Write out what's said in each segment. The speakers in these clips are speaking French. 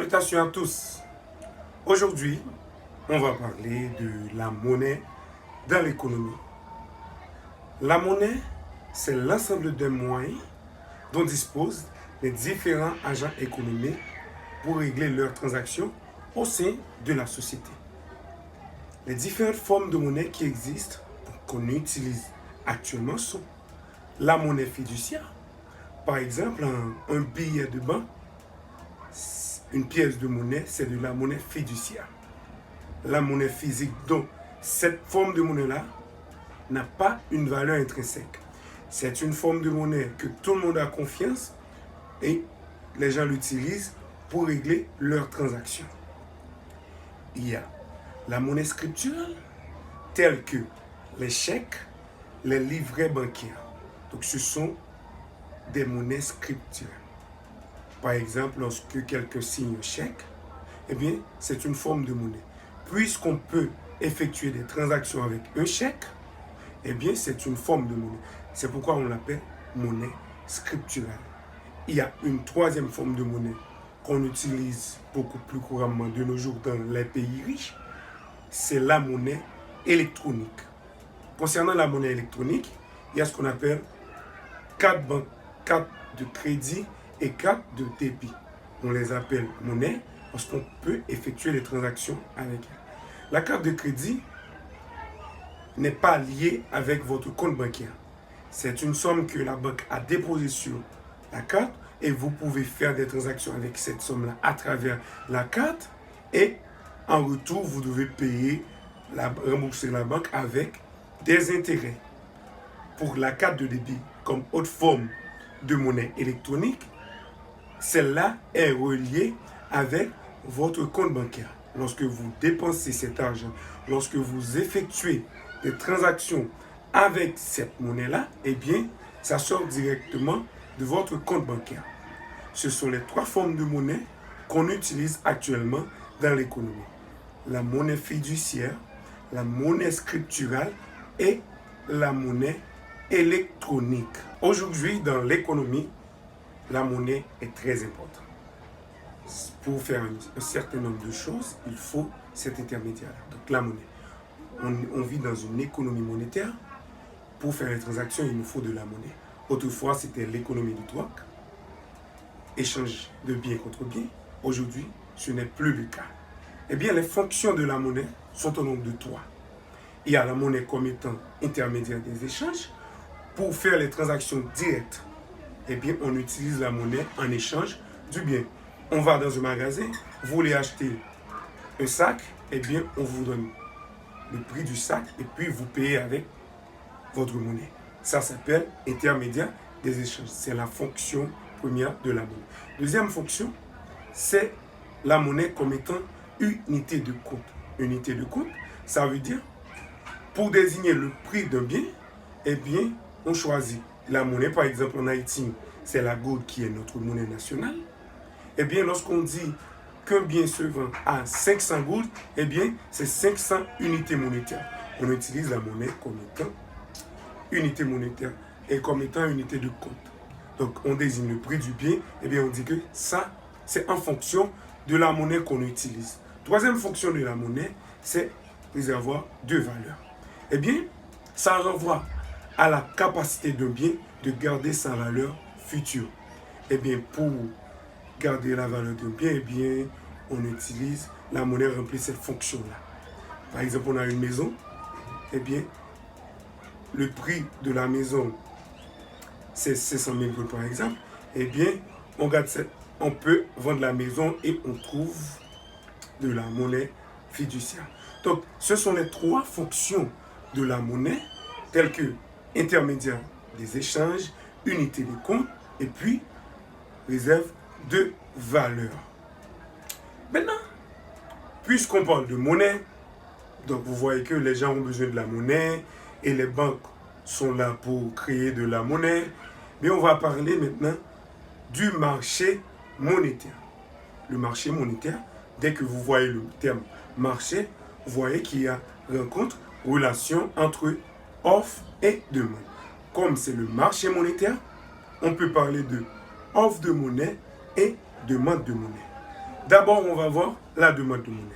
Salutations à tous. Aujourd'hui, on va parler de la monnaie dans l'économie. La monnaie, c'est l'ensemble de moyens dont disposent les différents agents économiques pour régler leurs transactions au sein de la société. Les différentes formes de monnaie qui existent, qu'on utilise actuellement, sont la monnaie fiduciaire. Par exemple, un billet de banque, une pièce de monnaie, c'est de la monnaie fiduciaire. La monnaie physique, donc cette forme de monnaie-là, n'a pas une valeur intrinsèque. C'est une forme de monnaie que tout le monde a confiance et les gens l'utilisent pour régler leurs transactions. Il y a la monnaie scripturale, telle que les chèques, les livrets bancaires. Donc ce sont des monnaies scripturales. Par exemple, lorsque quelqu'un signe un chèque, eh bien, c'est une forme de monnaie. Puisqu'on peut effectuer des transactions avec un chèque, eh bien, c'est une forme de monnaie. C'est pourquoi on l'appelle monnaie scripturale. Il y a une troisième forme de monnaie qu'on utilise beaucoup plus couramment de nos jours dans les pays riches, c'est la monnaie électronique. Concernant la monnaie électronique, il y a ce qu'on appelle carte de crédit et carte de débit. On les appelle monnaie parce qu'on peut effectuer les transactions avec elle. La carte de crédit n'est pas liée avec votre compte bancaire. C'est une somme que la banque a déposée sur la carte et vous pouvez faire des transactions avec cette somme-là à travers la carte et en retour, vous devez rembourser la banque avec des intérêts. Pour la carte de débit comme autre forme de monnaie électronique, celle-là est reliée avec votre compte bancaire. Lorsque vous dépensez cet argent, lorsque vous effectuez des transactions avec cette monnaie-là, eh bien, ça sort directement de votre compte bancaire. Ce sont les trois formes de monnaie qu'on utilise actuellement dans l'économie. La monnaie fiduciaire, la monnaie scripturale et la monnaie électronique. Aujourd'hui, dans l'économie, la monnaie est très importante. Pour faire un certain nombre de choses, il faut cet intermédiaire. Donc la monnaie. On vit dans une économie monétaire. Pour faire les transactions, il nous faut de la monnaie. Autrefois, c'était l'économie du troc, échange de biens contre biens. Aujourd'hui, ce n'est plus le cas. Eh bien, les fonctions de la monnaie sont au nombre de trois. Il y a la monnaie comme étant intermédiaire des échanges. Pour faire les transactions directes, eh bien, on utilise la monnaie en échange du bien. On va dans un magasin, vous voulez acheter un sac, eh bien, on vous donne le prix du sac et puis vous payez avec votre monnaie. Ça s'appelle intermédiaire des échanges. C'est la fonction première de la monnaie. Deuxième fonction, c'est la monnaie comme étant unité de compte. Unité de compte, ça veut dire, pour désigner le prix d'un bien, eh bien, on choisit la monnaie. Par exemple, en Haïti, c'est la gourde qui est notre monnaie nationale. Eh bien, lorsqu'on dit qu'un bien se vend à 500 gourdes, eh bien, c'est 500 unités monétaires. On utilise la monnaie comme étant unité monétaire et comme étant unité de compte. Donc, on désigne le prix du bien, eh bien, on dit que ça, c'est en fonction de la monnaie qu'on utilise. Troisième fonction de la monnaie, c'est réservoir de valeur. Eh bien, ça renvoie à la capacité d'un bien de garder sa valeur future. Eh bien, pour garder la valeur d'un bien, eh bien, on utilise la monnaie remplit cette fonction-là. Par exemple, on a une maison, eh bien, le prix de la maison, c'est 500 000 euros par exemple, eh bien, on peut vendre la maison et on trouve de la monnaie fiduciaire. Donc, ce sont les trois fonctions de la monnaie, telles que intermédiaire des échanges, unité de compte et puis réserve de valeur. Maintenant, puisqu'on parle de monnaie, donc vous voyez que les gens ont besoin de la monnaie et les banques sont là pour créer de la monnaie, mais on va parler maintenant du marché monétaire. Le marché monétaire, dès que vous voyez le terme marché, vous voyez qu'il y a rencontre, relation entre offre et demande. Comme c'est le marché monétaire, on peut parler de offre de monnaie et demande de monnaie. D'abord, on va voir la demande de monnaie.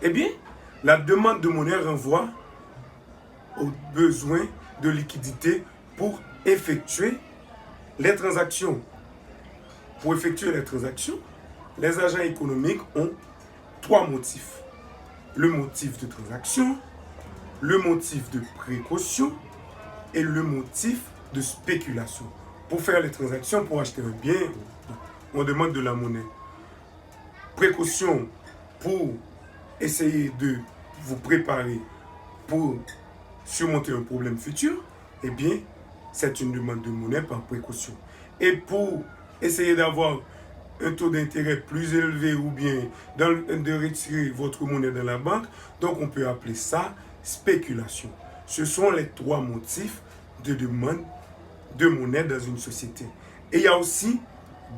Eh bien, la demande de monnaie renvoie aux besoins de liquidité pour effectuer les transactions. Pour effectuer les transactions, les agents économiques ont trois motifs. Le motif de transaction, le motif de précaution et le motif de spéculation. Pour faire les transactions, pour acheter un bien, on demande de la monnaie. Précaution pour essayer de vous préparer pour surmonter un problème futur, eh bien, c'est une demande de monnaie par précaution. Et pour essayer d'avoir un taux d'intérêt plus élevé ou bien de retirer votre monnaie de la banque, donc on peut appeler ça spéculation. Ce sont les trois motifs de demande de monnaie dans une société. Et il y a aussi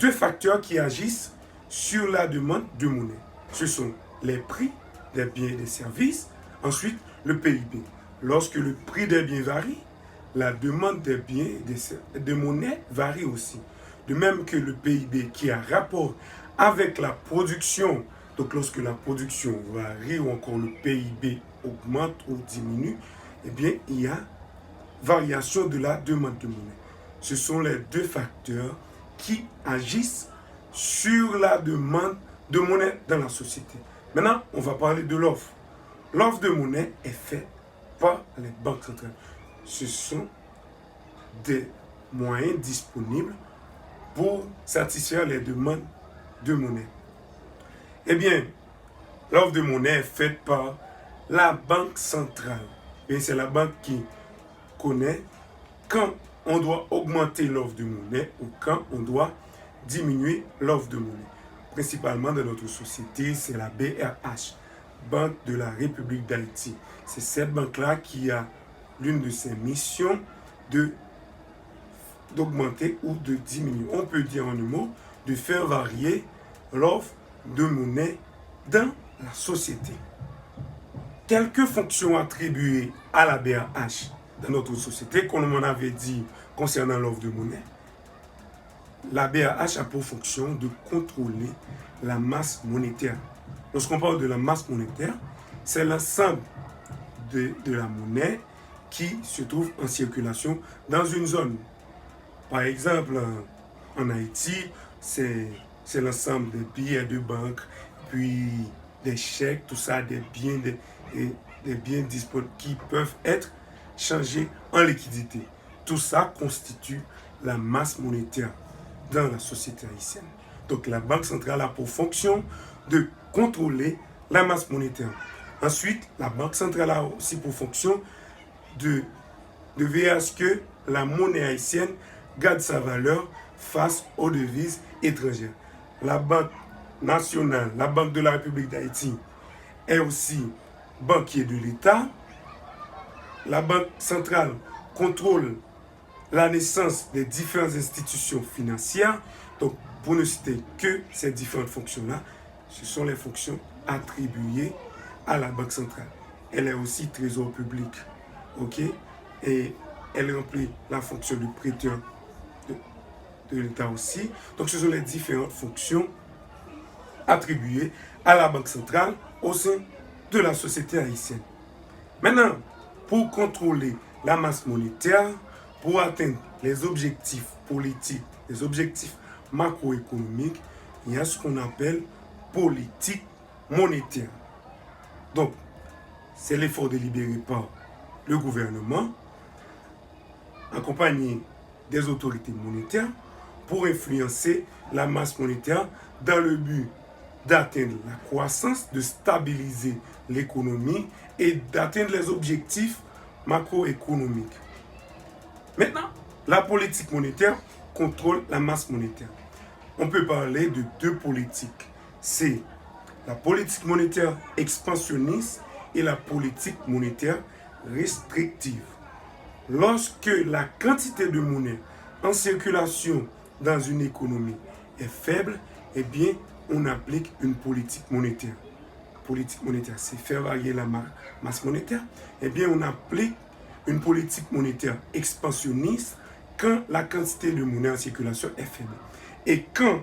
deux facteurs qui agissent sur la demande de monnaie. Ce sont les prix des biens et des services, ensuite le PIB. Lorsque le prix des biens varie, la demande des biens et de monnaie varie aussi. De même que le PIB qui a rapport avec la production. Donc lorsque la production varie ou encore le PIB augmente ou diminue, eh bien il y a variation de la demande de monnaie. Ce sont les deux facteurs qui agissent sur la demande de monnaie dans la société. Maintenant, on va parler de l'offre. L'offre de monnaie est faite par les banques centrales. Ce sont des moyens disponibles pour satisfaire les demandes de monnaie. Eh bien, l'offre de monnaie est faite par la banque centrale. Et c'est la banque qui connaît quand on doit augmenter l'offre de monnaie ou quand on doit diminuer l'offre de monnaie. Principalement dans notre société, c'est la BRH, Banque de la République d'Haïti. C'est cette banque-là qui a l'une de ses missions d'augmenter ou de diminuer. On peut dire en un mot, de faire varier l'offre de monnaie dans la société. Quelques fonctions attribuées à la BRH dans notre société, comme on avait dit concernant l'offre de monnaie, la BRH a pour fonction de contrôler la masse monétaire. Lorsqu'on parle de la masse monétaire, c'est l'ensemble de la monnaie qui se trouve en circulation dans une zone. Par exemple, en Haïti, c'est l'ensemble des billets de banque, puis des chèques, tout ça, des biens disponibles qui peuvent être changés en liquidité. Tout ça constitue la masse monétaire dans la société haïtienne. Donc la Banque centrale a pour fonction de contrôler la masse monétaire. Ensuite, la Banque centrale a aussi pour fonction de veiller à ce que la monnaie haïtienne garde sa valeur face aux devises étrangères. La Banque nationale, la Banque de la République d'Haïti, est aussi banquier de l'État. La Banque centrale contrôle la naissance des différentes institutions financières. Donc, pour ne citer que ces différentes fonctions-là, ce sont les fonctions attribuées à la Banque centrale. Elle est aussi trésor public, ok? Et elle remplit la fonction de prêteur de l'État aussi. Donc, ce sont les différentes fonctions attribuées à la Banque centrale au sein de la société haïtienne. Maintenant, pour contrôler la masse monétaire, pour atteindre les objectifs politiques, les objectifs macroéconomiques, il y a ce qu'on appelle politique monétaire. Donc, c'est l'effort délibéré par le gouvernement, accompagné des autorités monétaires, pour influencer la masse monétaire dans le but d'atteindre la croissance, de stabiliser l'économie et d'atteindre les objectifs macroéconomiques. Maintenant, la politique monétaire contrôle la masse monétaire. On peut parler de deux politiques. C'est la politique monétaire expansionniste et la politique monétaire restrictive. Lorsque la quantité de monnaie en circulation dans une économie est faible, eh bien, on applique une politique monétaire. Politique monétaire, c'est faire varier la masse monétaire. Eh bien, on applique une politique monétaire expansionniste quand la quantité de monnaie en circulation est faible. Et quand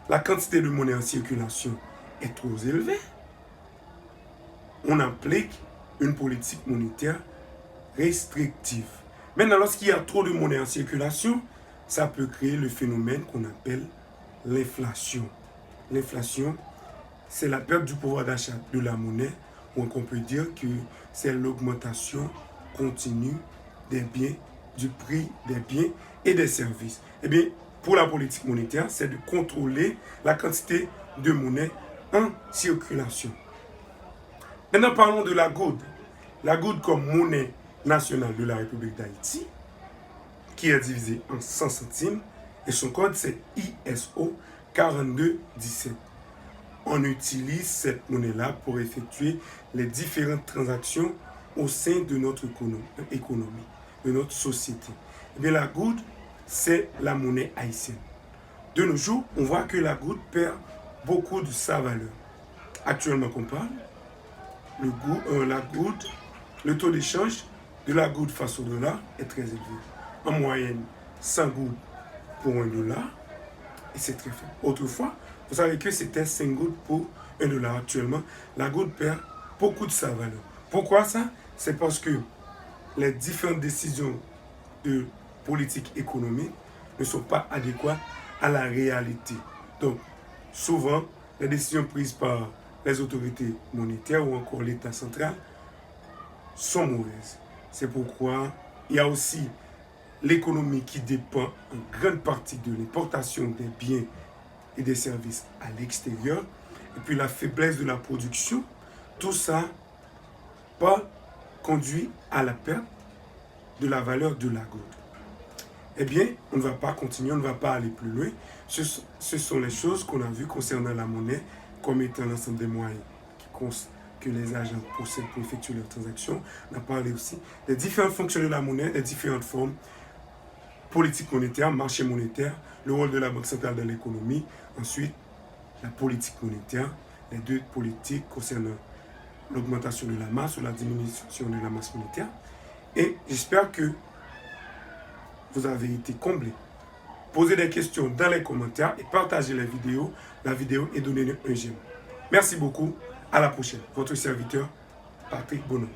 la quantité de monnaie en circulation est trop élevée, on applique une politique monétaire restrictive. Maintenant, lorsqu'il y a trop de monnaie en circulation, ça peut créer le phénomène qu'on appelle l'inflation. L'inflation, c'est la perte du pouvoir d'achat de la monnaie, ou on peut dire que c'est l'augmentation continue des biens, du prix des biens et des services. Eh bien, pour la politique monétaire, c'est de contrôler la quantité de monnaie en circulation. Maintenant, parlons de la goude. La goude comme monnaie nationale de la République d'Haïti, qui est divisée en 100 centimes, et son code c'est ISO 4217. On utilise cette monnaie-là pour effectuer les différentes transactions au sein de notre économie, de notre société. Et bien, la goude, c'est la monnaie haïtienne. De nos jours, on voit que la goude perd beaucoup de sa valeur. Actuellement qu'on parle, la goude, le taux d'échange de la goude face au dollar est très élevé. En moyenne, 100 goudes pour $1, et c'est très faible. Autrefois, vous savez que c'était 5 goudes pour $1. Actuellement, la goude perd beaucoup de sa valeur. Pourquoi ça? C'est parce que les différentes décisions de politique économique ne sont pas adéquates à la réalité. Donc, souvent, les décisions prises par les autorités monétaires ou encore l'État central sont mauvaises. C'est pourquoi il y a aussi l'économie qui dépend en grande partie de l'importation des biens et des services à l'extérieur, et puis la faiblesse de la production, tout ça pas conduit à la perte de la valeur de la goutte. Eh bien, on ne va pas continuer, on ne va pas aller plus loin. Ce sont les choses qu'on a vues concernant la monnaie comme étant l'ensemble des moyens que les agents possèdent pour effectuer leurs transactions. On a parlé aussi des différentes fonctions de la monnaie, des différentes formes, politique monétaire, marché monétaire, le rôle de la Banque centrale dans l'économie, ensuite la politique monétaire, les deux politiques concernant l'augmentation de la masse ou la diminution de la masse monétaire. Et j'espère que vous avez été comblés. Posez des questions dans les commentaires et partagez la vidéo et donnez-nous un j'aime. Merci beaucoup. À la prochaine. Votre serviteur, Patrick Bonhomme.